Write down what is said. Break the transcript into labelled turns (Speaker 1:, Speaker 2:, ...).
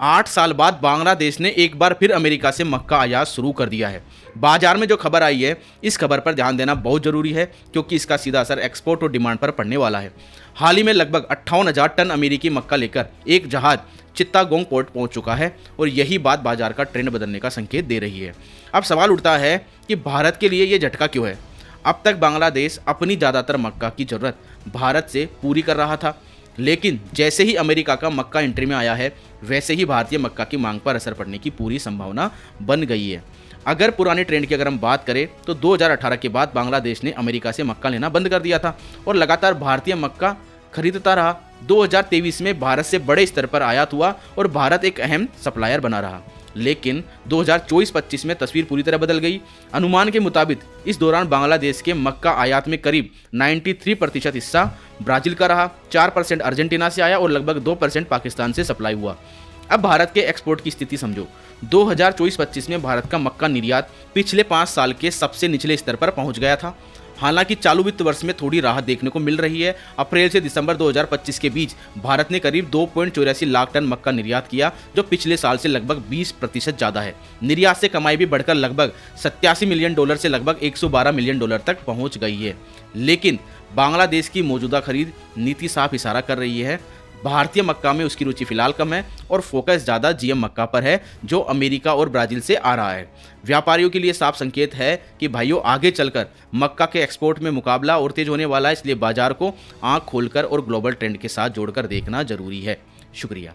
Speaker 1: 8 साल बाद बांग्लादेश ने एक बार फिर अमेरिका से मक्का आयात शुरू कर दिया है। बाजार में जो खबर आई है, इस खबर पर ध्यान देना बहुत जरूरी है क्योंकि इसका सीधा असर एक्सपोर्ट और डिमांड पर पड़ने वाला है। हाल ही में लगभग 58,000 टन अमेरिकी मक्का लेकर एक जहाज चित्तागोंग पोर्ट पहुंच चुका है और यही बात बाजार का ट्रेंड बदलने का संकेत दे रही है। अब सवाल उठता है कि भारत के लिए ये झटका क्यों है। अब तक बांग्लादेश अपनी ज़्यादातर मक्का की ज़रूरत भारत से पूरी कर रहा था, लेकिन जैसे ही अमेरिका का मक्का एंट्री में आया है, वैसे ही भारतीय मक्का की मांग पर असर पड़ने की पूरी संभावना बन गई है। अगर पुराने ट्रेंड की अगर हम बात करें तो 2018 के बाद बांग्लादेश ने अमेरिका से मक्का लेना बंद कर दिया था और लगातार भारतीय मक्का खरीदता रहा। 2023 में भारत से बड़े स्तर पर आयात हुआ और भारत एक अहम सप्लायर बना रहा, लेकिन 2024-25 में तस्वीर पूरी तरह बदल गई। अनुमान के मुताबिक इस दौरान बांग्लादेश के मक्का आयात में करीब 93% हिस्सा ब्राजील का रहा, 4% अर्जेंटीना से आया और लगभग 2% पाकिस्तान से सप्लाई हुआ। अब भारत के एक्सपोर्ट की स्थिति समझो। 2024-25 में भारत का मक्का निर्यात पिछले 5 साल के सबसे निचले स्तर पर पहुंच गया था। हालांकि चालू वित्त वर्ष में थोड़ी राहत देखने को मिल रही है। अप्रैल से दिसंबर 2025 के बीच भारत ने करीब 2.84 लाख टन मक्का निर्यात किया, जो पिछले साल से लगभग 20% ज़्यादा है। निर्यात से कमाई भी बढ़कर लगभग $87 मिलियन से लगभग $112 मिलियन तक पहुंच गई है। लेकिन बांग्लादेश की मौजूदा खरीद नीति साफ इशारा कर रही है भारतीय मक्का में उसकी रुचि फिलहाल कम है और फोकस ज़्यादा जीएम मक्का पर है, जो अमेरिका और ब्राज़ील से आ रहा है। व्यापारियों के लिए साफ संकेत है कि भाइयों, आगे चलकर मक्का के एक्सपोर्ट में मुकाबला और तेज होने वाला है, इसलिए बाजार को आंख खोलकर और ग्लोबल ट्रेंड के साथ जोड़कर देखना जरूरी है। शुक्रिया।